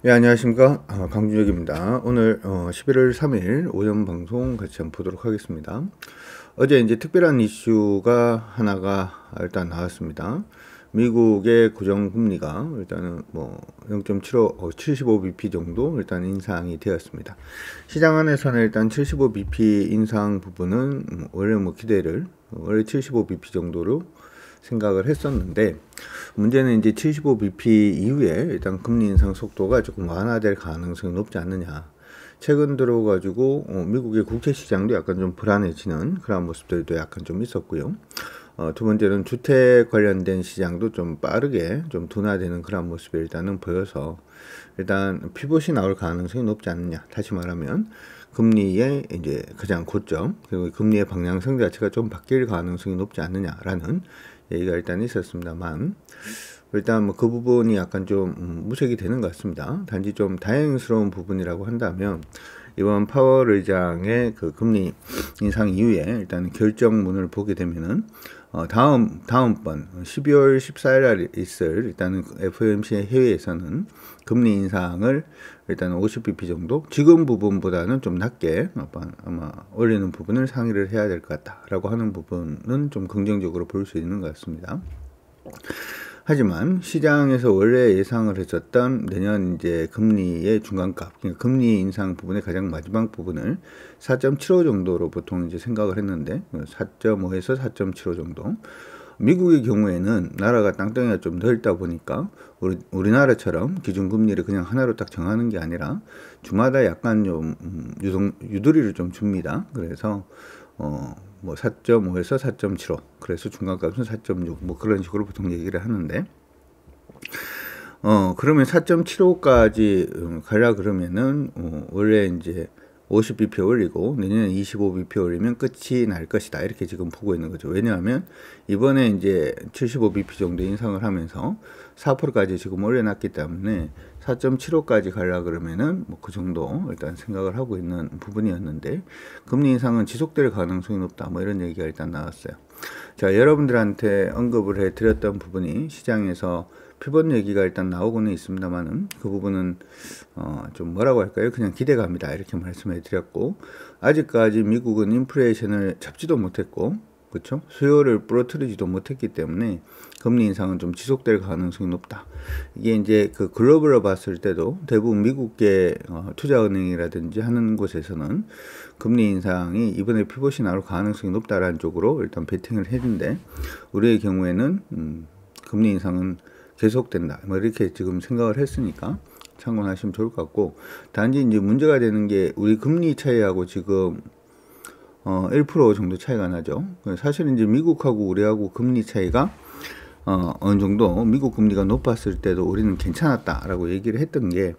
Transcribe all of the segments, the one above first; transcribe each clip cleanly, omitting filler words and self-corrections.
예, 안녕하십니까. 강준혁입니다. 오늘 11월 3일 오전 방송 같이 한번 보도록 하겠습니다. 어제 이제 특별한 이슈가 하나가 일단 나왔습니다. 미국의 고정금리가 일단은 뭐 0.75, 75bp 정도 일단 인상이 되었습니다. 시장 안에서는 일단 75bp 인상 부분은 원래 뭐 기대를 원래 75bp 정도로 생각을 했었는데, 문제는 이제 75bp 이후에 일단 금리 인상 속도가 조금 완화될 가능성이 높지 않느냐. 최근 들어가지고 미국의 국채 시장도 약간 좀 불안해지는 그런 모습들도 약간 좀 있었고요. 두 번째는 주택 관련된 시장도 좀 빠르게 좀 둔화되는 그런 모습이 일단은 보여서 일단 피봇이 나올 가능성이 높지 않느냐. 다시 말하면 금리의 이제 가장 고점 그리고 금리의 방향성 자체가 좀 바뀔 가능성이 높지 않느냐라는 얘기가 일단 있었습니다만, 일단 뭐 그 부분이 약간 좀 무색이 되는 것 같습니다. 단지 좀 다행스러운 부분이라고 한다면 이번 파월 의장의 그 금리 인상 이후에 일단 결정문을 보게 되면은 다음번 12월 14일 날 있을 일단은 FOMC 회의에서는 금리 인상을 일단 50bp 정도 지금 부분보다는 좀 낮게 아마 올리는 부분을 상의를 해야 될 것 같다라고 하는 부분은 좀 긍정적으로 볼 수 있는 것 같습니다. 하지만 시장에서 원래 예상을 했었던 내년 이제 금리의 중간값, 그러니까 금리 인상 부분의 가장 마지막 부분을 4.75 정도로 보통 이제 생각을 했는데 4.5에서 4.75 정도. 미국의 경우에는 나라가 땅덩이가 좀 넓다 보니까 우리나라처럼 기준금리를 그냥 하나로 딱 정하는 게 아니라 주마다 약간 좀 유도리를 좀 줍니다. 그래서 뭐 4.5에서 4.75, 그래서 중간값은 4.6, 뭐 그런 식으로 보통 얘기를 하는데, 그러면 4.75까지 가려 그러면은 원래 이제 50bp 올리고 내년에 25bp 올리면 끝이 날 것이다, 이렇게 지금 보고 있는 거죠. 왜냐하면 이번에 이제 75bp 정도 인상을 하면서 4%까지 지금 올려놨기 때문에 4.75까지 가려 그러면은 뭐 그 정도 일단 생각을 하고 있는 부분이었는데, 금리 인상은 지속될 가능성이 높다, 뭐 이런 얘기가 일단 나왔어요. 자, 여러분들한테 언급을 해드렸던 부분이 시장에서 피벗 얘기가 일단 나오고는 있습니다만은, 그 부분은 좀 뭐라고 할까요? 그냥 기대감이다, 이렇게 말씀해 드렸고, 아직까지 미국은 인플레이션을 잡지도 못했고, 그렇죠? 수요를 부러뜨리지도 못했기 때문에 금리 인상은 좀 지속될 가능성이 높다. 이게 이제 그 글로벌로 봤을 때도 대부분 미국계 투자은행이라든지 하는 곳에서는 금리 인상이 이번에 피봇이 나올 가능성이 높다라는 쪽으로 일단 베팅을 했는데, 우리의 경우에는 금리 인상은 계속된다, 뭐 이렇게 지금 생각을 했으니까 참고하시면 좋을 것 같고, 단지 이제 문제가 되는 게 우리 금리 차이하고 지금 1% 정도 차이가 나죠. 사실 이제 미국하고 우리하고 금리 차이가 어느 정도 미국 금리가 높았을 때도 우리는 괜찮았다라고 얘기를 했던 게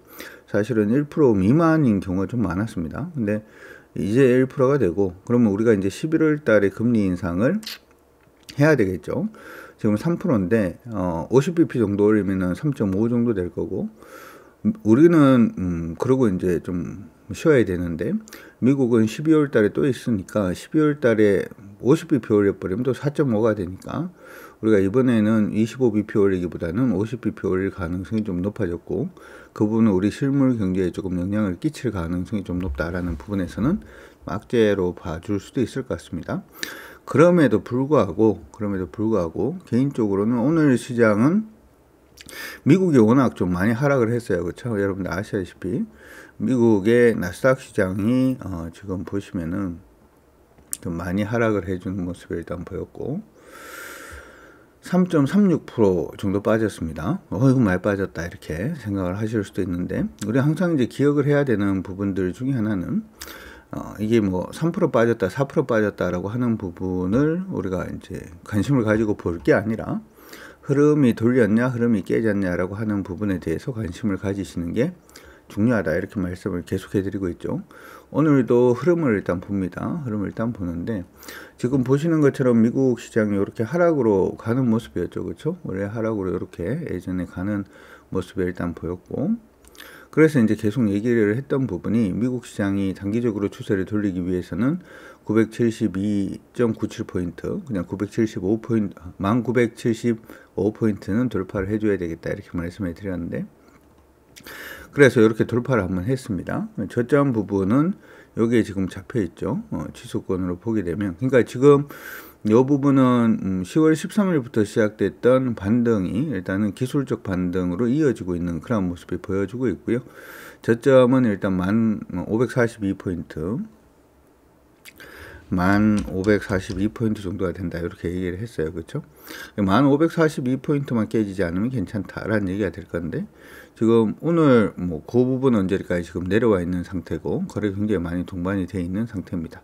사실은 1% 미만인 경우가 좀 많았습니다. 근데 이제 1%가 되고, 그러면 우리가 이제 11월 달에 금리 인상을 해야 되겠죠. 지금 3%인데 50bp 정도 올리면은 3.5 정도 될 거고, 우리는 그러고 이제 좀 쉬어야 되는데, 미국은 12월 달에 또 있으니까 12월 달에 50bp 올려버리면 또 4.5가 되니까 우리가 이번에는 25bp 올리기보다는 50bp 올릴 가능성이 좀 높아졌고, 그 부분은 우리 실물 경제에 조금 영향을 끼칠 가능성이 좀 높다라는 부분에서는 악재로 봐줄 수도 있을 것 같습니다. 그럼에도 불구하고 개인적으로는 오늘 시장은 미국이 워낙 좀 많이 하락을 했어요. 그렇죠? 여러분들 아시다시피 미국의 나스닥 시장이 지금 보시면은 좀 많이 하락을 해주는 모습을 일단 보였고, 3.36% 정도 빠졌습니다. 이거 많이 빠졌다, 이렇게 생각을 하실 수도 있는데, 우리 항상 이제 기억을 해야 되는 부분들 중에 하나는 이게 뭐 3% 빠졌다, 4% 빠졌다라고 하는 부분을 우리가 이제 관심을 가지고 볼 게 아니라 흐름이 돌렸냐, 흐름이 깨졌냐라고 하는 부분에 대해서 관심을 가지시는 게 중요하다, 이렇게 말씀을 계속해 드리고 있죠. 오늘도 흐름을 일단 봅니다. 흐름을 일단 보는데, 지금 보시는 것처럼 미국 시장이 이렇게 하락으로 가는 모습이었죠. 그렇죠? 원래 하락으로 이렇게 예전에 가는 모습이 일단 보였고, 그래서 이제 계속 얘기를 했던 부분이 미국 시장이 단기적으로 추세를 돌리기 위해서는 972.97포인트, 그냥 975포인트, 1975포인트는 돌파를 해줘야 되겠다, 이렇게 말씀을 드렸는데, 그래서 이렇게 돌파를 한번 했습니다. 저점 부분은 여기에 지금 잡혀 있죠. 지수권으로 보게 되면, 그러니까 지금 이 부분은 10월 13일부터 시작됐던 반등이 일단은 기술적 반등으로 이어지고 있는 그런 모습이 보여주고 있고요. 저점은 일단 1542포인트 1542포인트 정도가 된다, 이렇게 얘기를 했어요. 그렇죠? 1542포인트만 깨지지 않으면 괜찮다라는 얘기가 될 건데, 지금 오늘 그 부분 언제까지 지금 내려와 있는 상태고, 거래 굉장히 많이 동반이 되어 있는 상태입니다.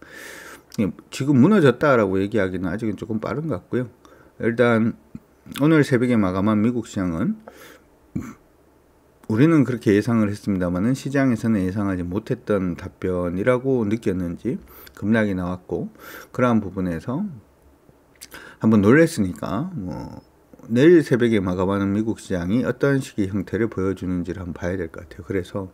지금 무너졌다라고 얘기하기는 아직은 조금 빠른 것 같고요. 일단 오늘 새벽에 마감한 미국 시장은, 우리는 그렇게 예상을 했습니다만은 시장에서는 예상하지 못했던 답변이라고 느꼈는지 급락이 나왔고, 그러한 부분에서 한번 놀랬으니까 내일 새벽에 마감하는 미국 시장이 어떤 식의 형태를 보여주는지를 한번 봐야 될 것 같아요. 그래서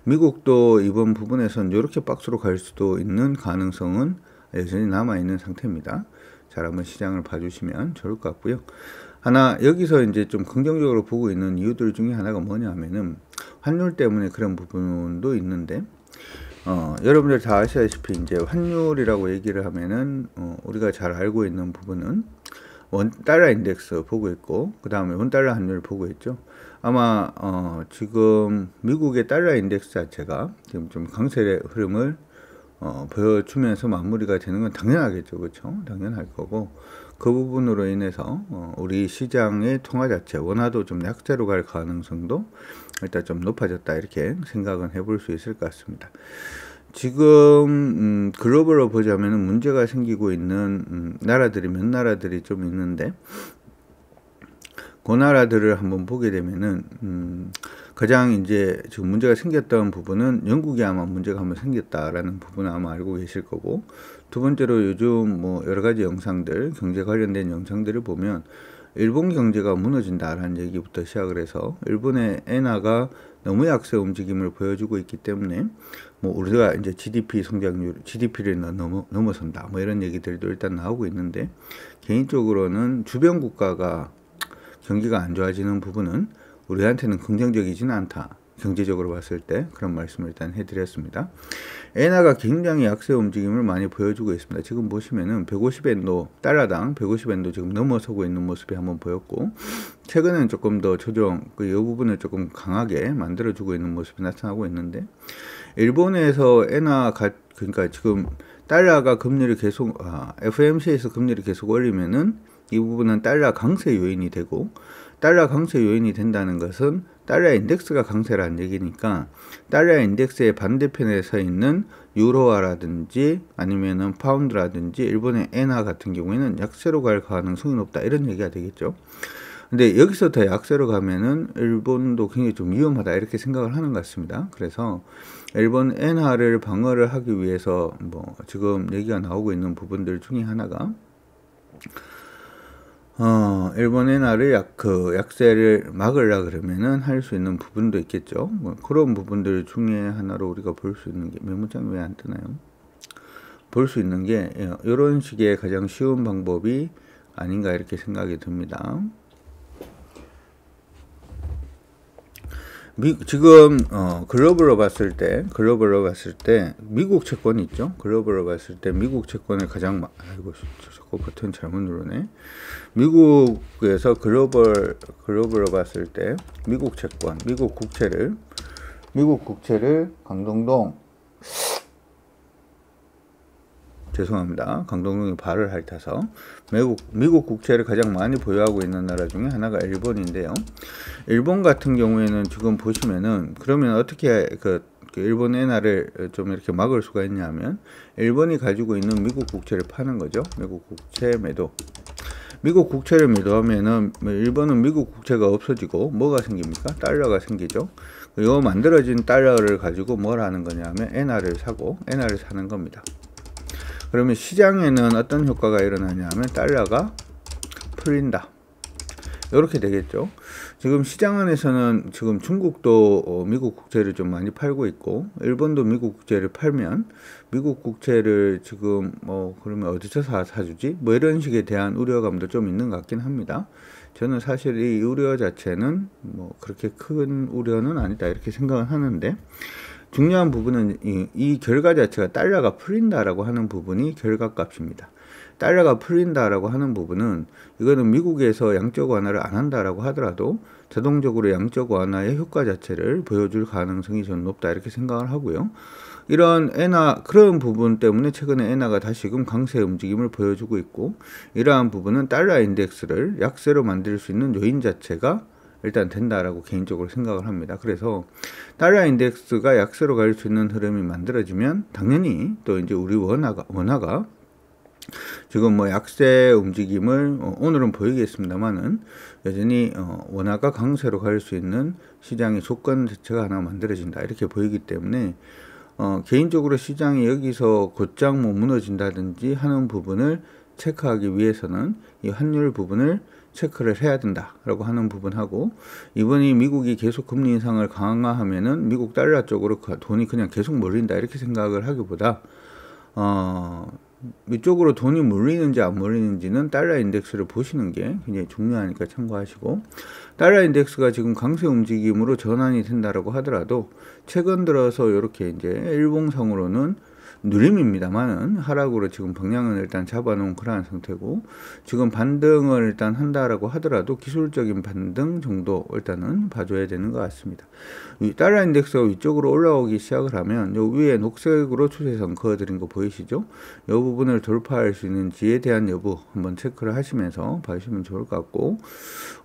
미국도 이번 부분에서는 이렇게 박스로 갈 수도 있는 가능성은 여전히 남아있는 상태입니다. 잘 한번 시장을 봐주시면 좋을 것 같고요. 하나 여기서 이제 좀 긍정적으로 보고 있는 이유들 중에 하나가 뭐냐면은 환율 때문에 그런 부분도 있는데, 여러분들 다 아시다시피 이제 환율이라고 얘기를 하면은 우리가 잘 알고 있는 부분은 원달러 인덱스 보고 있고, 그 다음에 원달러 환율 보고 있죠. 아마 지금 미국의 달러 인덱스 자체가 지금 좀 강세의 흐름을 보여주면서 마무리가 되는 건 당연하겠죠. 그렇죠? 당연할 거고, 그 부분으로 인해서 우리 시장의 통화 자체 원화도 좀 약세로 갈 가능성도 일단 좀 높아졌다, 이렇게 생각은 해볼 수 있을 것 같습니다. 지금 글로벌로 보자면 문제가 생기고 있는 나라들이 몇 나라들이 좀 있는데, 그 나라들을 한번 보게 되면은 가장 이제 지금 문제가 생겼던 부분은 영국이 아마 문제가 한번 생겼다라는 부분을 아마 알고 계실 거고, 두 번째로 요즘 여러 가지 영상들, 경제 관련된 영상들을 보면 일본 경제가 무너진다라는 얘기부터 시작을 해서 일본의 엔화가 너무 약세 움직임을 보여주고 있기 때문에 우리가 이제 GDP 성장률, GDP를 넘어선다, 이런 얘기들도 일단 나오고 있는데, 개인적으로는 주변 국가가 경기가 안 좋아지는 부분은 우리한테는 긍정적이지는 않다, 경제적으로 봤을 때, 그런 말씀을 일단 해드렸습니다. 엔화가 굉장히 약세 움직임을 많이 보여주고 있습니다. 지금 보시면은 150엔도, 달러당 150엔도 지금 넘어서고 있는 모습이 한번 보였고, 최근엔 조금 더 조정, 이 부분을 조금 강하게 만들어주고 있는 모습이 나타나고 있는데, 일본에서 그러니까 지금 달러가 금리를 계속, FOMC에서 금리를 계속 올리면은 이 부분은 달러 강세 요인이 되고, 달러 강세 요인이 된다는 것은 달러 인덱스가 강세라는 얘기니까, 달러 인덱스의 반대편에 서 있는 유로화라든지 아니면은 파운드라든지 일본의 엔화 같은 경우에는 약세로 갈 가능성이 높다, 이런 얘기가 되겠죠. 근데 여기서 더 약세로 가면은 일본도 굉장히 좀 위험하다, 이렇게 생각을 하는 것 같습니다. 그래서 일본 엔화를 방어를 하기 위해서 지금 얘기가 나오고 있는 부분들 중에 하나가 일본 엔화를 약세를 막으려 그러면은 할 수 있는 부분도 있겠죠. 그런 부분들 중에 하나로 우리가 볼 수 있는 게, 메모장이 왜 안 뜨나요? 볼 수 있는 게 이런 식의 가장 쉬운 방법이 아닌가, 이렇게 생각이 듭니다. 지금 글로벌로 봤을 때 미국 채권이 있죠. 글로벌로 봤을 때 미국 채권을 가장 아이고, 저거 버튼 잘못 누르네. 미국에서 글로벌로 봤을 때 미국 채권, 미국 국채를 강동동, 죄송합니다. 강동동이 발을 핥아서 미국 국채를 가장 많이 보유하고 있는 나라 중에 하나가 일본인데요. 일본 같은 경우에는 지금 보시면은, 그러면 어떻게 그 일본 엔화를 좀 이렇게 막을 수가 있냐면, 일본이 가지고 있는 미국 국채를 파는 거죠. 미국 국채 매도. 미국 국채를 매도하면은 일본은 미국 국채가 없어지고 뭐가 생깁니까? 달러가 생기죠. 이 만들어진 달러를 가지고 뭘 하는 거냐면 엔화를 사는 겁니다. 그러면 시장에는 어떤 효과가 일어나냐면 달러가 풀린다, 이렇게 되겠죠. 지금 시장 안에서는 지금 중국도 미국 국채를 좀 많이 팔고 있고, 일본도 미국 국채를 팔면 미국 국채를 지금 그러면 어디서 사주지? 이런 식에 대한 우려감도 좀 있는 것 같긴 합니다. 저는 사실 이 우려 자체는 뭐 그렇게 큰 우려는 아니다 이렇게 생각을 하는데, 중요한 부분은 이 결과 자체가 달러가 풀린다라고 하는 부분이 결과값입니다. 달러가 풀린다라고 하는 부분은 이거는 미국에서 양적 완화를 안 한다라고 하더라도 자동적으로 양적 완화의 효과 자체를 보여줄 가능성이 저는 높다 이렇게 생각을 하고요. 이런 엔화, 그런 부분 때문에 최근에 엔화가 다시금 강세 움직임을 보여주고 있고, 이러한 부분은 달러 인덱스를 약세로 만들 수 있는 요인 자체가 일단 된다라고 개인적으로 생각을 합니다. 그래서 달러 인덱스가 약세로 갈 수 있는 흐름이 만들어지면 당연히 또 이제 우리 원화가 지금 뭐 약세 움직임을 오늘은 보이겠습니다만은 여전히 원화가 강세로 갈 수 있는 시장의 조건 자체가 하나 만들어진다 이렇게 보이기 때문에 개인적으로 시장이 여기서 곧장 뭐 무너진다든지 하는 부분을 체크하기 위해서는 이 환율 부분을 체크를 해야 된다라고 하는 부분하고, 이번이 미국이 계속 금리 인상을 강화하면은 미국 달러 쪽으로 돈이 그냥 계속 몰린다 이렇게 생각을 하기보다 이쪽으로 돈이 몰리는지 안 몰리는지는 달러 인덱스를 보시는 게 굉장히 중요하니까 참고하시고, 달러 인덱스가 지금 강세 움직임으로 전환이 된다라고 하더라도 최근 들어서 이렇게 이제 일봉상으로는 누림입니다만은 하락으로 지금 방향을 일단 잡아놓은 그러한 상태고, 지금 반등을 일단 한다라고 하더라도 기술적인 반등 정도 일단은 봐줘야 되는 것 같습니다. 이 달러 인덱스가 위쪽으로 올라오기 시작을 하면 요 위에 녹색으로 추세선 그어드린 거 보이시죠? 이 부분을 돌파할 수 있는지에 대한 여부 한번 체크를 하시면서 봐주시면 좋을 것 같고,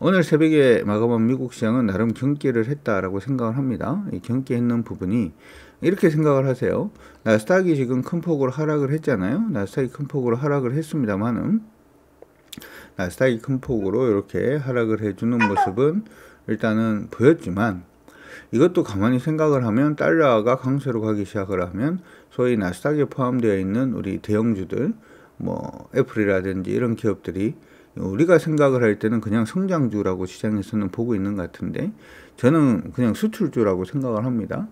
오늘 새벽에 마감한 미국 시장은 나름 경기를 했다라고 생각을 합니다. 이 경기했는 부분이 이렇게 생각을 하세요. 나스닥이 지금 큰 폭으로 하락을 했잖아요. 나스닥이 큰 폭으로 하락을 했습니다만은 나스닥이 큰 폭으로 이렇게 하락을 해주는 모습은 일단은 보였지만, 이것도 가만히 생각을 하면 달러가 강세로 가기 시작을 하면 소위 나스닥에 포함되어 있는 우리 대형주들, 뭐 애플이라든지 이런 기업들이 우리가 생각을 할 때는 그냥 성장주라고 시장에서는 보고 있는 것 같은데, 저는 그냥 수출주라고 생각을 합니다.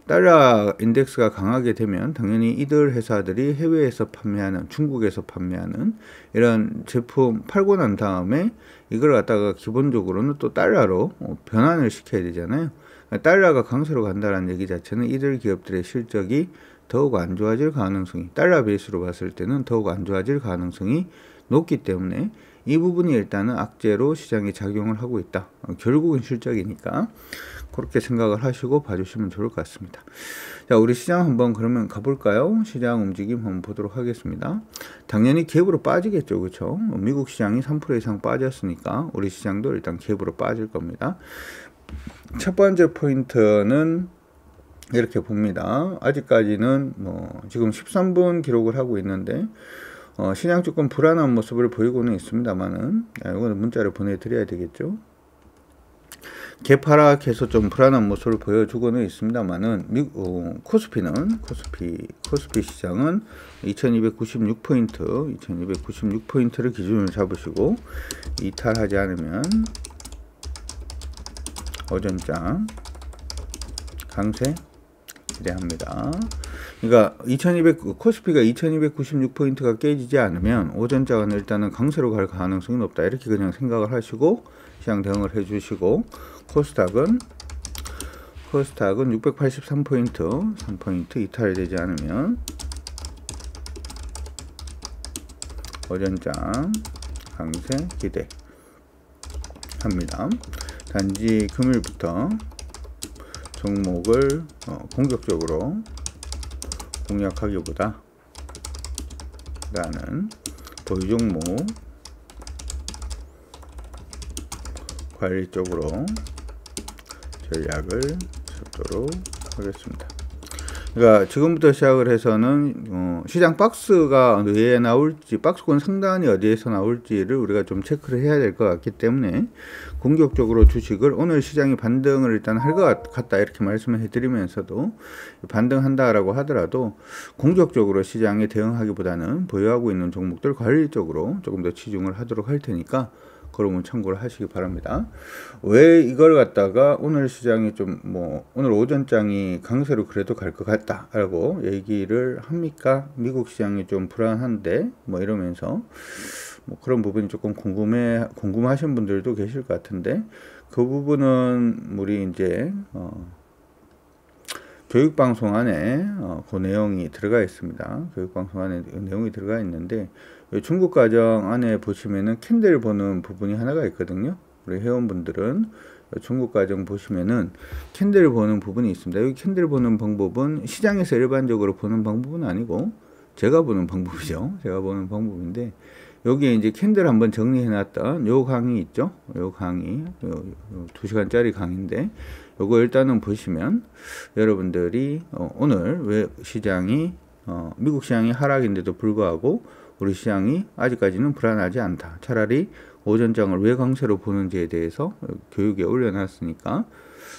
달러 인덱스가 강하게 되면 당연히 이들 회사들이 해외에서 판매하는, 중국에서 판매하는 이런 제품 팔고 난 다음에 이걸 갖다가 기본적으로는 또 달러로 변환을 시켜야 되잖아요. 달러가 강세로 간다는 얘기 자체는 이들 기업들의 실적이 더욱 안 좋아질 가능성이, 달러 베이스로 봤을 때는 더욱 안 좋아질 가능성이 높기 때문에 이 부분이 일단은 악재로 시장에 작용을 하고 있다. 결국은 실적이니까 그렇게 생각을 하시고 봐주시면 좋을 것 같습니다. 자, 우리 시장 한번 그러면 가볼까요? 시장 움직임 한번 보도록 하겠습니다. 당연히 갭으로 빠지겠죠, 그렇죠? 미국 시장이 3% 이상 빠졌으니까 우리 시장도 일단 갭으로 빠질 겁니다. 첫 번째 포인트는 이렇게 봅니다. 아직까지는 뭐 지금 13분 기록을 하고 있는데 시장 조금 불안한 모습을 보이고는 있습니다만은, 이거는 문자를 보내드려야 되겠죠. 갭 하락해서 좀 불안한 모습을 보여주고는 있습니다만은, 코스피 시장은 2296포인트를 기준으로 잡으시고 이탈하지 않으면 오전장 강세 기대합니다. 그러니까 코스피가 2296포인트가 깨지지 않으면 오전장은 일단은 강세로 갈 가능성이 높다 이렇게 그냥 생각을 하시고 시장 대응을 해주시고, 코스닥은 683포인트 3포인트 이탈되지 않으면 오전장 강세 기대합니다. 단지 금일부터 종목을 공격적으로 공략하기보다 나는 보유 종목 관리 쪽으로 전략을 잡도록 하겠습니다. 그러니까 지금부터 시작을 해서는 시장 박스가 어디에 나올지, 박스권 상단이 어디에서 나올지를 우리가 좀 체크를 해야 될 것 같기 때문에 공격적으로 주식을, 오늘 시장이 반등을 일단 할 것 같다 이렇게 말씀을 해드리면서도, 반등한다라고 하더라도 공격적으로 시장에 대응하기보다는 보유하고 있는 종목들 관리적으로 조금 더 치중을 하도록 할 테니까 그러면 참고를 하시기 바랍니다. 왜 이걸 갖다가 오늘 시장이 좀 오늘 오전장이 강세로 그래도 갈 것 같다라고 얘기를 합니까? 미국 시장이 좀 불안한데 이러면서 뭐 그런 부분이 조금 궁금하신 분들도 계실 것 같은데, 그 부분은 우리 이제 교육방송 안에 그 내용이 들어가 있습니다. 교육방송 안에 그 내용이 들어가 있는데, 중국가정 안에 보시면은 캔들 보는 부분이 하나가 있거든요. 우리 회원분들은 중국가정 보시면은 캔들 보는 부분이 있습니다. 여기 캔들 보는 방법은 시장에서 일반적으로 보는 방법은 아니고 제가 보는 방법이죠. 제가 보는 방법인데, 여기에 이제 캔들 한번 정리해 놨던 요 강의 있죠. 요 강의, 요 2시간짜리 강의인데, 요거 일단은 보시면 여러분들이 오늘 왜 시장이 미국 시장이 하락인데도 불구하고 우리 시장이 아직까지는 불안하지 않다. 차라리 오전장을 왜 강세로 보는지에 대해서 교육에 올려놨으니까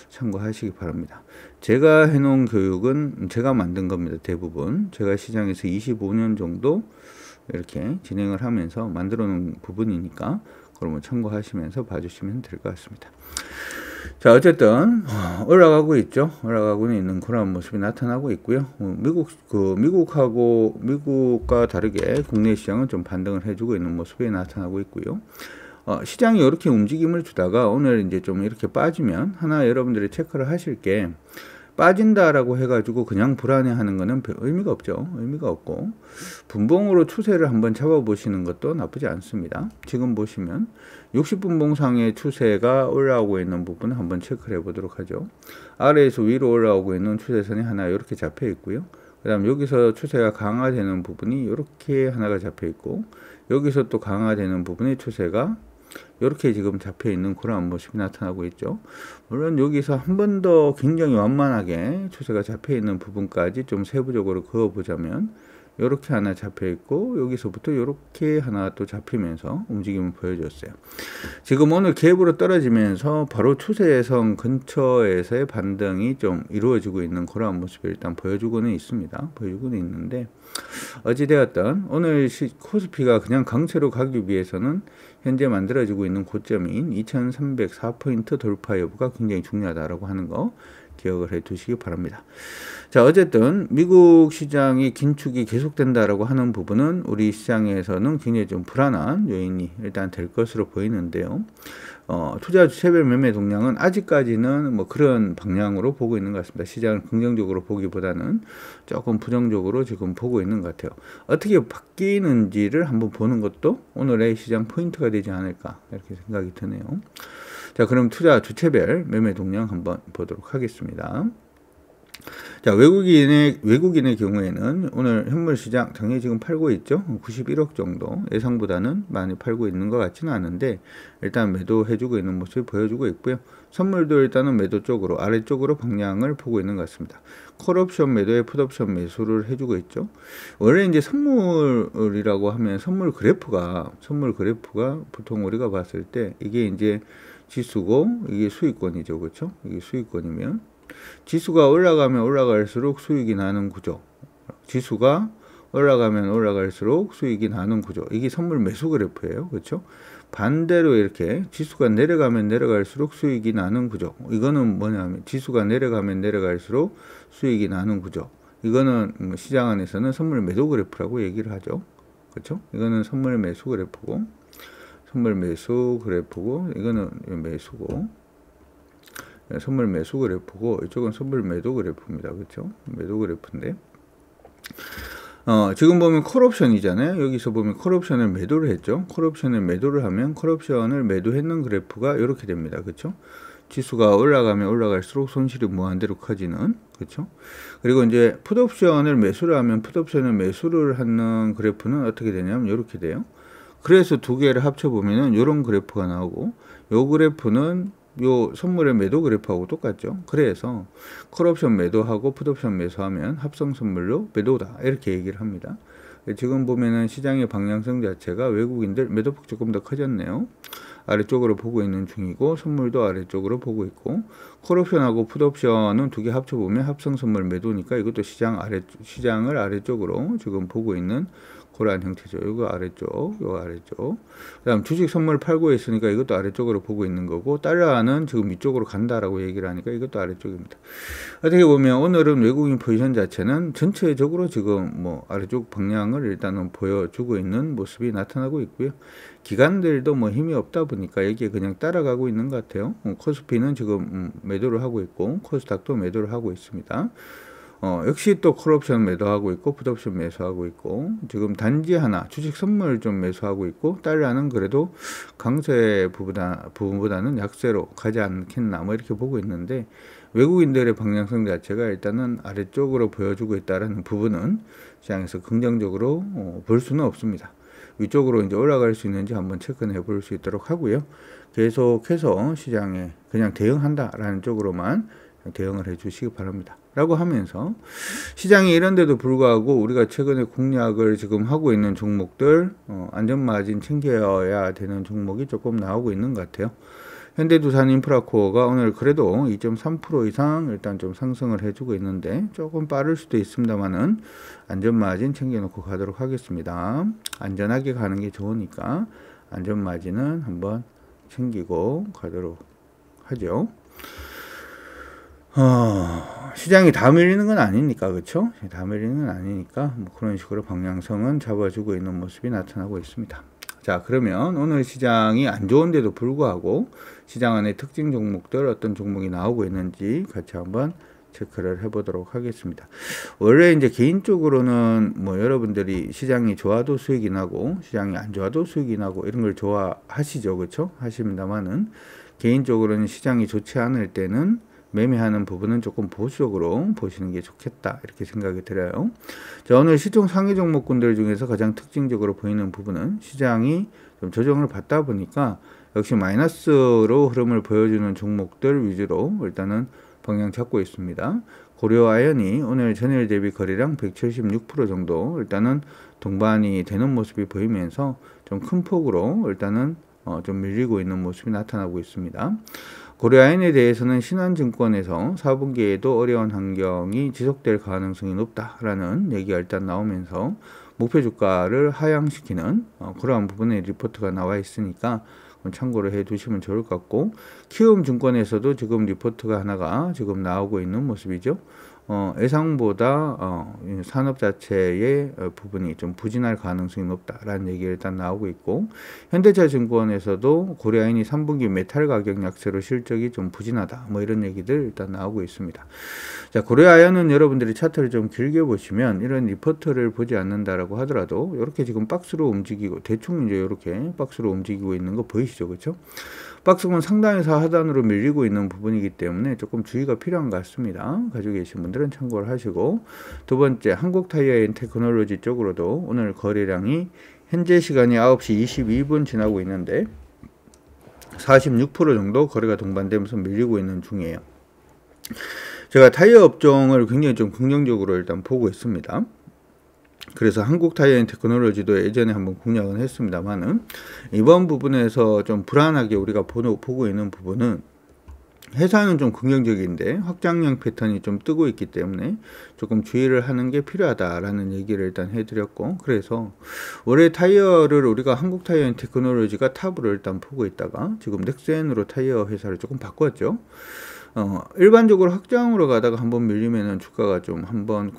참고하시기 바랍니다. 제가 해놓은 교육은 제가 만든 겁니다. 대부분 제가 시장에서 25년 정도 이렇게 진행을 하면서 만들어 놓은 부분이니까 그러면 참고하시면서 봐주시면 될 것 같습니다. 자, 어쨌든 올라가고 있죠. 올라가고는 있는 그런 모습이 나타나고 있고요. 미국과 다르게 국내 시장은 좀 반등을 해주고 있는 모습이 나타나고 있고요. 시장이 이렇게 움직임을 주다가 오늘 이제 좀 이렇게 빠지면 하나 여러분들이 체크를 하실 게, 빠진다라고 해가지고 그냥 불안해하는 거는 별 의미가 없죠. 의미가 없고 분봉으로 추세를 한번 잡아보시는 것도 나쁘지 않습니다. 지금 보시면 60분봉상의 추세가 올라오고 있는 부분을 한번 체크를 해보도록 하죠. 아래에서 위로 올라오고 있는 추세선이 하나 이렇게 잡혀 있고요. 그 다음 여기서 추세가 강화되는 부분이 이렇게 하나가 잡혀 있고, 여기서 또 강화되는 부분의 추세가 이렇게 지금 잡혀 있는 그런 모습이 나타나고 있죠. 물론 여기서 한 번 더 굉장히 완만하게 추세가 잡혀 있는 부분까지 좀 세부적으로 그어 보자면 이렇게 하나 잡혀 있고, 여기서부터 이렇게 하나 또 잡히면서 움직임을 보여줬어요. 지금 오늘 갭으로 떨어지면서 바로 추세선 근처에서의 반등이 좀 이루어지고 있는 그런 모습을 일단 보여주고는 있습니다. 보여주고는 있는데, 어찌되었든 오늘 코스피가 그냥 강세로 가기 위해서는 현재 만들어지고 있는 고점인 2304포인트 돌파 여부가 굉장히 중요하다라고 하는 거 기억을 해 두시기 바랍니다. 자, 어쨌든 미국 시장이 긴축이 계속된다라고 하는 부분은 우리 시장에서는 굉장히 좀 불안한 요인이 일단 될 것으로 보이는데요. 투자 주체별 매매 동향은 아직까지는 뭐 그런 방향으로 보고 있는 것 같습니다. 시장을 긍정적으로 보기보다는 조금 부정적으로 지금 보고 있는 것 같아요. 어떻게 바뀌는지를 한번 보는 것도 오늘의 시장 포인트가 되지 않을까 이렇게 생각이 드네요. 자, 그럼 투자 주체별 매매 동향 한번 보도록 하겠습니다. 자, 외국인의 경우에는 오늘 현물 시장 당연히 지금 팔고 있죠. 91억 정도, 예상보다는 많이 팔고 있는 것 같지는 않은데 일단 매도해주고 있는 모습을 보여주고 있고요. 선물도 일단은 매도 쪽으로, 아래쪽으로 방향을 보고 있는 것 같습니다. 콜옵션 매도에 풋옵션 매수를 해주고 있죠. 원래 이제 선물이라고 하면 선물 그래프가 보통 우리가 봤을 때 이게 이제 지수고 이게 수익권이죠. 그렇죠? 이게 수익권이면 지수가 올라가면 올라갈수록 수익이 나는 구조, 지수가 올라가면 올라갈수록 수익이 나는 구조, 이게 선물 매수 그래프예요. 그렇죠? 반대로 이렇게 지수가 내려가면 내려갈수록 수익이 나는 구조, 이거는 뭐냐면 지수가 내려가면 내려갈수록 수익이 나는 구조, 이거는 시장 안에서는 선물 매도 그래프라고 얘기를 하죠. 그렇죠? 이거는 선물 매수 그래프고, 이거는 매수고, 선물 매수 그래프고, 이쪽은 선물 매도 그래프입니다. 그렇죠? 매도 그래프인데, 지금 보면 콜옵션이잖아요. 여기서 보면 콜옵션을 매도를 했죠. 콜옵션을 매도를 하면 콜옵션을 매도했는 그래프가 이렇게 됩니다. 그렇죠? 지수가 올라가면 올라갈수록 손실이 무한대로 커지는, 그렇죠? 그리고 이제 풋옵션을 매수를 하면 풋옵션을 매수를 하는 그래프는 어떻게 되냐면 이렇게 돼요. 그래서 두 개를 합쳐보면은 이런 그래프가 나오고, 요 그래프는 요 선물의 매도 그래프하고 똑같죠. 그래서 콜옵션 매도하고 풋옵션 매수하면 합성 선물로 매도다, 이렇게 얘기를 합니다. 지금 보면은 시장의 방향성 자체가 외국인들 매도폭 조금 더 커졌네요. 아래쪽으로 보고 있는 중이고, 선물도 아래쪽으로 보고 있고, 콜옵션하고 풋옵션은 두 개 합쳐보면 합성 선물 매도니까 이것도 시장을 아래쪽으로 지금 보고 있는 그러한 형태죠. 이거 아래쪽, 이거 아래쪽. 그다음 주식 선물 팔고 있으니까 이것도 아래쪽으로 보고 있는 거고, 달러는 지금 위쪽으로 간다라고 얘기를 하니까 이것도 아래쪽입니다. 어떻게 보면 오늘은 외국인 포지션 자체는 전체적으로 지금 뭐 아래쪽 방향을 일단은 보여주고 있는 모습이 나타나고 있고요. 기관들도 뭐 힘이 없다 보니까 여기에 그냥 따라가고 있는 것 같아요. 코스피는 지금 매도를 하고 있고, 코스닥도 매도를 하고 있습니다. 역시 또 콜옵션 매도하고 있고, 풋옵션 매수하고 있고, 지금 단지 하나 주식 선물 좀 매수하고 있고, 달러는 그래도 강세 부분보다는 약세로 가지 않겠나 뭐 이렇게 보고 있는데, 외국인들의 방향성 자체가 일단은 아래쪽으로 보여주고 있다는 부분은 시장에서 긍정적으로 볼 수는 없습니다. 위쪽으로 이제 올라갈 수 있는지 한번 체크해 볼 수 있도록 하고요. 계속해서 시장에 그냥 대응한다라는 쪽으로만 대응을 해 주시기 바랍니다. 라고 하면서 시장이 이런데도 불구하고 우리가 최근에 공략을 지금 하고 있는 종목들, 안전마진 챙겨야 되는 종목이 조금 나오고 있는 것 같아요. 현대두산인프라코어가 오늘 그래도 2.3% 이상 일단 좀 상승을 해주고 있는데 조금 빠를 수도 있습니다만은 안전마진 챙겨놓고 가도록 하겠습니다. 안전하게 가는 게 좋으니까 안전마진은 한번 챙기고 가도록 하죠. 시장이 다 밀리는 건 아니니까, 그렇죠? 다 밀리는 건 아니니까 뭐 그런 식으로 방향성은 잡아주고 있는 모습이 나타나고 있습니다. 자, 그러면 오늘 시장이 안 좋은데도 불구하고 시장 안에 특징 종목들 어떤 종목이 나오고 있는지 같이 한번 체크를 해보도록 하겠습니다. 원래 이제 개인적으로는 뭐 여러분들이 시장이 좋아도 수익이 나고 시장이 안 좋아도 수익이 나고 이런 걸 좋아하시죠, 그렇죠? 하십니다만은 개인적으로는 시장이 좋지 않을 때는 매매하는 부분은 조금 보수적으로 보시는 게 좋겠다 이렇게 생각이 들어요. 자, 오늘 시총 상위 종목군들 중에서 가장 특징적으로 보이는 부분은 시장이 좀 조정을 받다 보니까 역시 마이너스로 흐름을 보여주는 종목들 위주로 일단은 방향 잡고 있습니다. 고려아연이 오늘 전일 대비 거래량 176% 정도 일단은 동반이 되는 모습이 보이면서 좀 큰 폭으로 일단은 좀 밀리고 있는 모습이 나타나고 있습니다. 고려아연에 대해서는 신한증권에서 4분기에도 어려운 환경이 지속될 가능성이 높다라는 얘기가 일단 나오면서 목표 주가를 하향시키는 그러한 부분의 리포트가 나와 있으니까 참고를 해 두시면 좋을 것 같고, 키움증권에서도 지금 리포트가 하나가 지금 나오고 있는 모습이죠. 예상보다 산업 자체의 부분이 좀 부진할 가능성이 높다라는 얘기가 일단 나오고 있고, 현대차증권에서도 고려아연이 3분기 메탈 가격 약세로 실적이 좀 부진하다 뭐 이런 얘기들 일단 나오고 있습니다. 자, 고려아연은 여러분들이 차트를 좀 길게 보시면 이런 리포트를 보지 않는다라고 하더라도 이렇게 지금 박스로 움직이고 대충 이제 이렇게 박스로 움직이고 있는 거 보이시죠, 그렇죠? 박스권 상단에서 하단으로 밀리고 있는 부분이기 때문에 조금 주의가 필요한 것 같습니다. 가지고 계신 분들은 참고를 하시고, 두 번째 한국타이어앤테크놀로지 쪽으로도 오늘 거래량이 현재 시간이 9시 22분 지나고 있는데 46% 정도 거래가 동반되면서 밀리고 있는 중이에요. 제가 타이어 업종을 굉장히 좀 긍정적으로 일단 보고 있습니다. 그래서 한국타이어앤테크놀로지도 예전에 한번 공략은 했습니다만은 이번 부분에서 좀 불안하게 우리가 보고 있는 부분은 회사는 좀 긍정적인데 확장형 패턴이 좀 뜨고 있기 때문에 조금 주의를 하는 게 필요하다라는 얘기를 일단 해드렸고, 그래서 올해 타이어를 우리가 한국타이어앤테크놀로지가 탑으로 일단 보고 있다가 지금 넥센으로 타이어 회사를 조금 바꿨죠. 일반적으로 확장으로 가다가 한번 밀리면은 주가가 좀 한번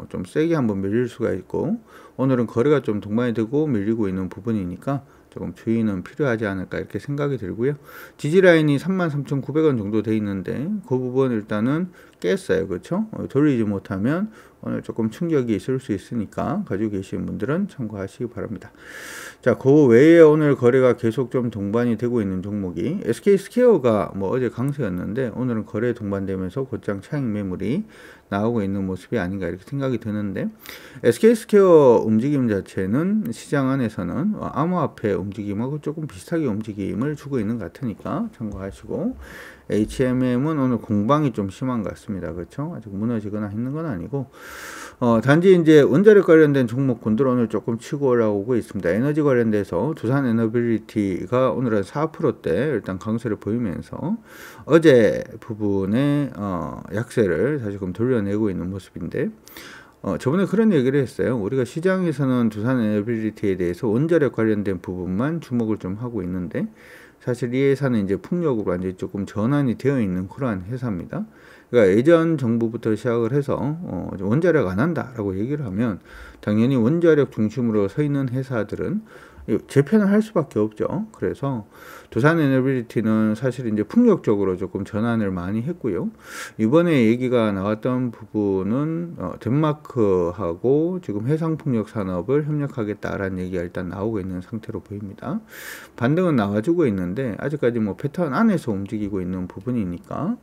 좀 세게 한번 밀릴 수가 있고, 오늘은 거래가 좀 동반이 되고 밀리고 있는 부분이니까 조금 주의는 필요하지 않을까 이렇게 생각이 들고요. 지지라인이 33,900원 정도 돼 있는데 그 부분 일단은 깼어요, 그렇죠? 돌리지 못하면 오늘 조금 충격이 있을 수 있으니까 가지고 계신 분들은 참고하시기 바랍니다. 자, 그 외에 오늘 거래가 계속 좀 동반이 되고 있는 종목이 SK스퀘어가 뭐 어제 강세였는데 오늘은 거래에 동반되면서 곧장 차익 매물이 나오고 있는 모습이 아닌가 이렇게 생각이 드는데, SK스퀘어 움직임 자체는 시장 안에서는 암호화폐 움직임하고 조금 비슷하게 움직임을 주고 있는 것 같으니까 참고하시고, HMM은 오늘 공방이 좀 심한 것 같습니다. 그렇죠? 아직 무너지거나 했는 건 아니고, 단지 이제 원자력 관련된 종목군들 오늘 조금 치고 올라오고 있습니다. 에너지 관련돼서 두산 에너빌리티가 오늘은 4%대 일단 강세를 보이면서 어제 부분에 약세를 다시금 돌려내고 있는 모습인데, 저번에 그런 얘기를 했어요. 우리가 시장에서는 두산 에너빌리티에 대해서 원자력 관련된 부분만 주목을 좀 하고 있는데 사실 이 회사는 이제 풍력으로 완전히 조금 전환이 되어 있는 그러한 회사입니다. 그러니까 예전 정부부터 시작을 해서 원자력 안 한다라고 얘기를 하면 당연히 원자력 중심으로 서 있는 회사들은 재편을 할 수밖에 없죠. 그래서 두산 에너빌리티는 사실 이제 풍력 쪽으로 조금 전환을 많이 했고요. 이번에 얘기가 나왔던 부분은 덴마크하고 지금 해상풍력 산업을 협력하겠다라는 얘기가 일단 나오고 있는 상태로 보입니다. 반등은 나와주고 있는데 아직까지 뭐 패턴 안에서 움직이고 있는 부분이니까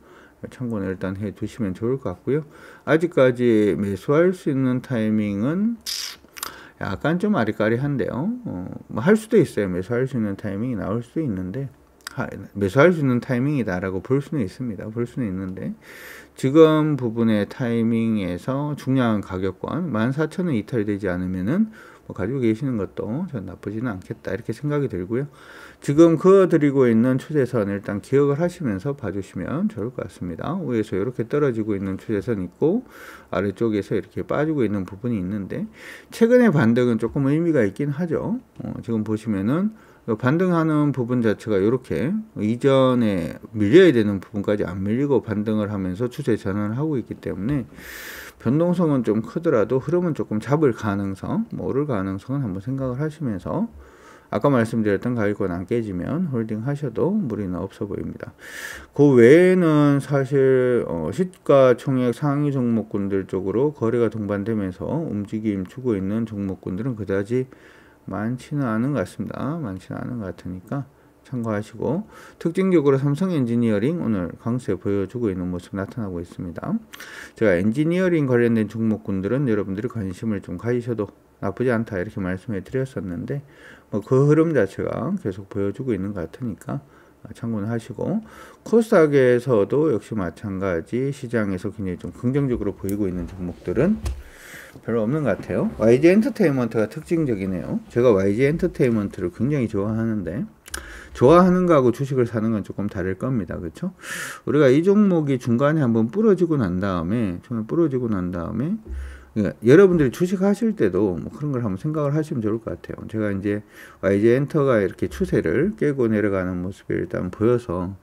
참고는 일단 해 두시면 좋을 것 같고요. 아직까지 매수할 수 있는 타이밍은 약간 좀 아리까리한데요. 뭐 할 수도 있어요. 매수할 수 있는 타이밍이 나올 수도 있는데 매수할 수 있는 타이밍이다라고 볼 수는 있습니다. 볼 수는 있는데 지금 부분의 타이밍에서 중요한 가격권 14,000원 이탈되지 않으면은 뭐 가지고 계시는 것도 전 나쁘지는 않겠다 이렇게 생각이 들고요. 지금 그어드리고 있는 추세선 일단 기억을 하시면서 봐주시면 좋을 것 같습니다. 위에서 이렇게 떨어지고 있는 추세선 있고 아래쪽에서 이렇게 빠지고 있는 부분이 있는데 최근의 반등은 조금 의미가 있긴 하죠. 지금 보시면은 반등하는 부분 자체가 이렇게 이전에 밀려야 되는 부분까지 안 밀리고 반등을 하면서 추세 전환을 하고 있기 때문에 변동성은 좀 크더라도 흐름은 조금 잡을 가능성, 오를 가능성은 한번 생각을 하시면서 아까 말씀드렸던 가격권 안 깨지면 홀딩 하셔도 무리는 없어 보입니다. 그 외에는 사실 시가총액 상위 종목군들 쪽으로 거래가 동반되면서 움직임 주고 있는 종목군들은 그다지 많지는 않은 것 같습니다. 많지는 않은 것 같으니까 참고하시고 특징적으로 삼성 엔지니어링 오늘 강세 보여주고 있는 모습 나타나고 있습니다. 제가 엔지니어링 관련된 종목군들은 여러분들이 관심을 좀 가지셔도 나쁘지 않다 이렇게 말씀해 드렸었는데 그 흐름 자체가 계속 보여주고 있는 것 같으니까 참고는 하시고 코스닥에서도 역시 마찬가지 시장에서 굉장히 좀 긍정적으로 보이고 있는 종목들은 별로 없는 것 같아요. YG 엔터테인먼트가 특징적이네요. 제가 YG 엔터테인먼트를 굉장히 좋아하는데 좋아하는 거하고 주식을 사는 건 조금 다를 겁니다. 그렇죠? 우리가 이 종목이 중간에 한번 부러지고 난 다음에 그러니까 여러분들이 주식 하실 때도 뭐 그런 걸 한번 생각을 하시면 좋을 것 같아요. 제가 이제 YG 엔터가 이렇게 추세를 깨고 내려가는 모습이 일단 보여서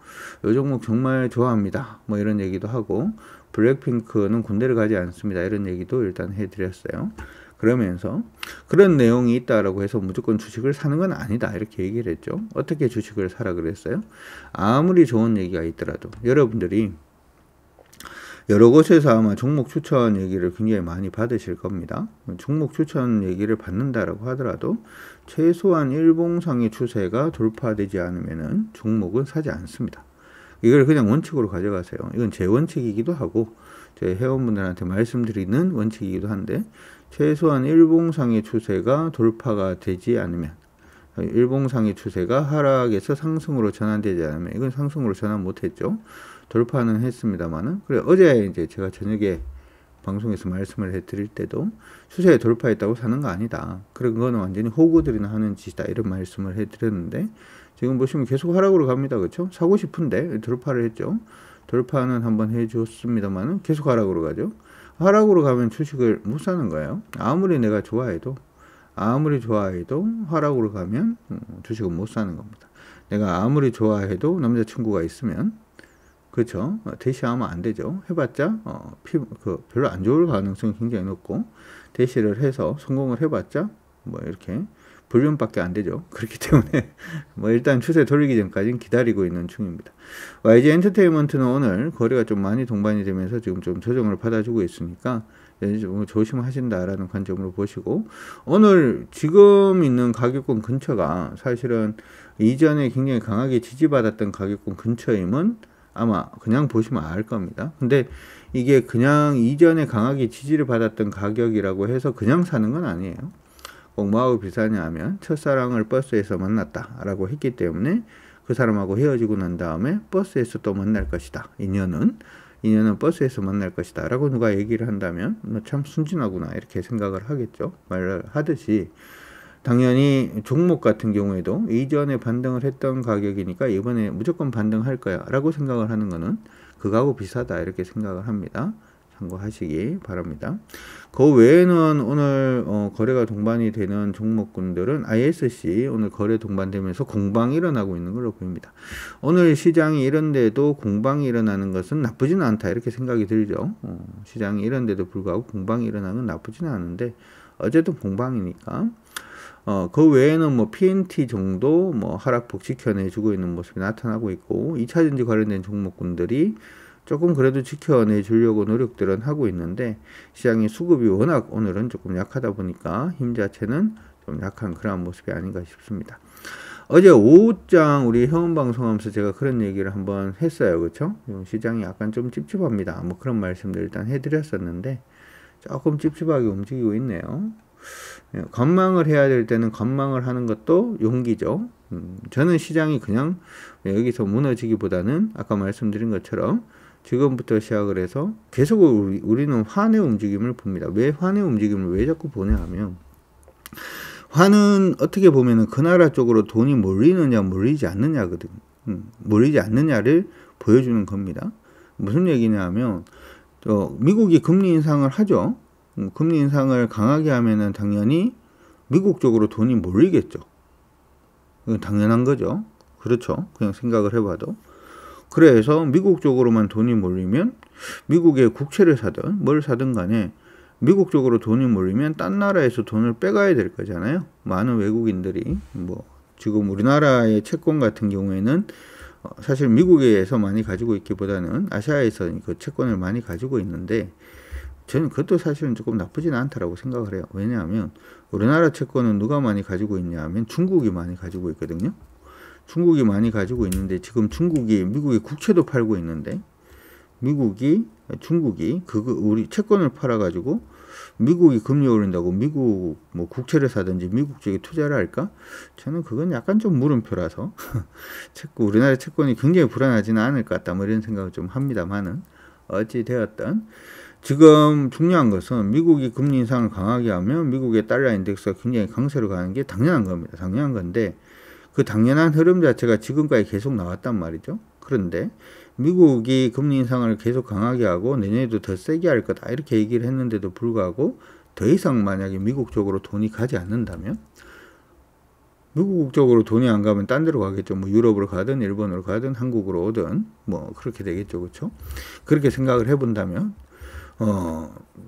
이 종목 정말 좋아합니다. 뭐 이런 얘기도 하고 블랙핑크는 군대를 가지 않습니다. 이런 얘기도 일단 해드렸어요. 그러면서 그런 내용이 있다라고 해서 무조건 주식을 사는 건 아니다 이렇게 얘기를 했죠. 어떻게 주식을 사라 그랬어요? 아무리 좋은 얘기가 있더라도 여러분들이 여러 곳에서 아마 종목 추천 얘기를 굉장히 많이 받으실 겁니다. 종목 추천 얘기를 받는다라고 하더라도 최소한 일봉상의 추세가 돌파되지 않으면은 종목은 사지 않습니다. 이걸 그냥 원칙으로 가져가세요. 이건 제 원칙이기도 하고 제 회원분들한테 말씀드리는 원칙이기도 한데 최소한 일봉상의 추세가 돌파가 되지 않으면 일봉상의 추세가 하락에서 상승으로 전환되지 않으면 이건 상승으로 전환 못했죠. 돌파는 했습니다만은 그래 어제 이제 제가 저녁에 방송에서 말씀을 해드릴 때도 추세에 돌파했다고 사는 거 아니다. 그런 거는 완전히 호구들이나 하는 짓이다 이런 말씀을 해드렸는데 지금 보시면 계속 하락으로 갑니다. 그렇죠? 사고 싶은데 돌파를 했죠. 돌파는 한번 해줬습니다만은 계속 하락으로 가죠. 하락으로 가면 주식을 못 사는 거예요. 아무리 내가 좋아해도 하락으로 가면 주식은 못 사는 겁니다. 내가 아무리 좋아해도 남자친구가 있으면 그렇죠. 대시하면 안 되죠. 해봤자 별로 안 좋을 가능성이 굉장히 높고 대시를 해서 성공을 해봤자 뭐 이렇게 불륜밖에 안 되죠. 그렇기 때문에 뭐 일단 추세 돌리기 전까지는 기다리고 있는 중입니다. YG 엔터테인먼트는 오늘 거래가 좀 많이 동반이 되면서 지금 좀 조정을 받아주고 있으니까 좀 조심하신다라는 관점으로 보시고 오늘 지금 있는 가격권 근처가 사실은 이전에 굉장히 강하게 지지받았던 가격권 근처임은 아마 그냥 보시면 알 겁니다. 근데 이게 그냥 이전에 강하게 지지를 받았던 가격이라고 해서 그냥 사는 건 아니에요. 꼭 뭐하고 비슷하냐 하면 첫사랑을 버스에서 만났다라고 했기 때문에 그 사람하고 헤어지고 난 다음에 버스에서 또 만날 것이다. 인연은 버스에서 만날 것이다 라고 누가 얘기를 한다면 참 순진하구나 이렇게 생각을 하겠죠. 말을 하듯이 당연히 종목 같은 경우에도 이전에 반등을 했던 가격이니까 이번에 무조건 반등할 거야 라고 생각을 하는 거는 그거하고 비슷하다 이렇게 생각을 합니다. 참고하시기 바랍니다. 그 외에는 오늘 거래가 동반이 되는 종목군들은 ISC 오늘 거래 동반되면서 공방이 일어나고 있는 걸로 보입니다. 오늘 시장이 이런데도 공방이 일어나는 것은 나쁘지는 않다 이렇게 생각이 들죠. 시장이 이런데도 불구하고 공방이 일어나는 건 나쁘지는 않은데 어쨌든 공방이니까 그 외에는 뭐 PNT 정도 뭐 하락폭 지켜내주고 있는 모습이 나타나고 있고 2차전지 관련된 종목군들이 조금 그래도 지켜내 주려고 노력들은 하고 있는데 시장의 수급이 워낙 오늘은 조금 약하다 보니까 힘 자체는 좀 약한 그런 모습이 아닌가 싶습니다. 어제 오후장 우리 회원방송하면서 제가 그런 얘기를 한번 했어요. 그렇죠? 시장이 약간 좀 찝찝합니다. 뭐 그런 말씀들 일단 해드렸었는데 조금 찝찝하게 움직이고 있네요. 관망을 해야 될 때는 관망을 하는 것도 용기죠. 저는 시장이 그냥 여기서 무너지기보다는 아까 말씀드린 것처럼 지금부터 시작을 해서 계속 우리는 환의 움직임을 봅니다. 왜 환의 움직임을 왜 자꾸 보냐 하면 환은 어떻게 보면은 그 나라 쪽으로 돈이 몰리느냐 몰리지 않느냐거든요. 몰리지 않느냐를 보여주는 겁니다. 무슨 얘기냐 하면 미국이 금리 인상을 하죠. 금리 인상을 강하게 하면은 당연히 미국 쪽으로 돈이 몰리겠죠. 이건 당연한 거죠. 그렇죠. 그냥 생각을 해봐도. 그래서 미국 쪽으로만 돈이 몰리면 미국의 국채를 사든 뭘 사든 간에 미국 쪽으로 돈이 몰리면 딴 나라에서 돈을 빼가야 될 거잖아요. 많은 외국인들이 뭐 지금 우리나라의 채권 같은 경우에는 사실 미국에서 많이 가지고 있기보다는 아시아에서 그 채권을 많이 가지고 있는데 저는 그것도 사실은 조금 나쁘지는 않다라고 생각을 해요. 왜냐하면 우리나라 채권은 누가 많이 가지고 있냐 하면 중국이 많이 가지고 있거든요. 중국이 많이 가지고 있는데 지금 미국이 국채도 팔고 있는데 중국이 우리 채권을 팔아가지고 미국이 금리 오른다고 미국 뭐 국채를 사든지 미국 쪽에 투자를 할까? 저는 그건 약간 좀 물음표라서 우리나라 채권이 굉장히 불안하지는 않을 것 같다 뭐 이런 생각을 좀 합니다만은 어찌 되었든 지금 중요한 것은 미국이 금리 인상을 강하게 하면 미국의 달러 인덱스가 굉장히 강세로 가는 게 당연한 겁니다. 당연한 건데 그 당연한 흐름 자체가 지금까지 계속 나왔단 말이죠. 그런데 미국이 금리 인상을 계속 강하게 하고 내년에도 더 세게 할 거다 이렇게 얘기를 했는데도 불구하고 더 이상 만약에 미국 쪽으로 돈이 가지 않는다면 미국 쪽으로 돈이 안 가면 딴 데로 가겠죠. 뭐 유럽으로 가든 일본으로 가든 한국으로 오든 뭐 그렇게 되겠죠. 그렇죠? 그렇게 생각을 해본다면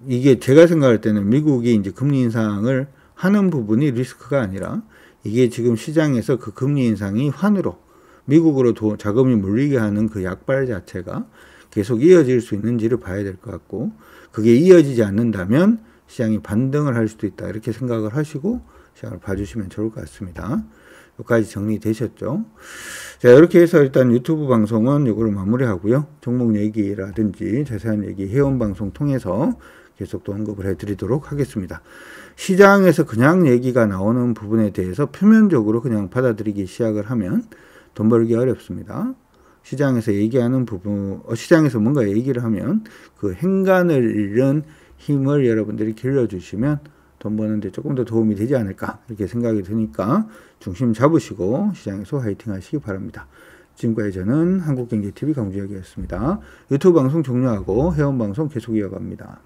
이게 제가 생각할 때는 미국이 이제 금리 인상을 하는 부분이 리스크가 아니라 이게 지금 시장에서 그 금리 인상이 환으로 미국으로 자금이 몰리게 하는 그 약발 자체가 계속 이어질 수 있는지를 봐야 될 것 같고 그게 이어지지 않는다면 시장이 반등을 할 수도 있다 이렇게 생각을 하시고 시장을 봐주시면 좋을 것 같습니다. 여기까지 정리되셨죠? 자, 이렇게 해서 일단 유튜브 방송은 이거를 마무리하고요. 종목 얘기라든지 자세한 얘기 회원 방송 통해서 계속 또 언급을 해드리도록 하겠습니다. 시장에서 그냥 얘기가 나오는 부분에 대해서 표면적으로 그냥 받아들이기 시작을 하면 돈 벌기 어렵습니다. 시장에서 얘기하는 부분, 시장에서 뭔가 얘기를 하면 그 행간을 잃은 힘을 여러분들이 길러주시면 돈 버는데 조금 더 도움이 되지 않을까 이렇게 생각이 드니까 중심 잡으시고 시장에서 화이팅 하시기 바랍니다. 지금까지 저는 한국경제TV 강주혁이었습니다. 유튜브 방송 종료하고 회원 방송 계속 이어갑니다.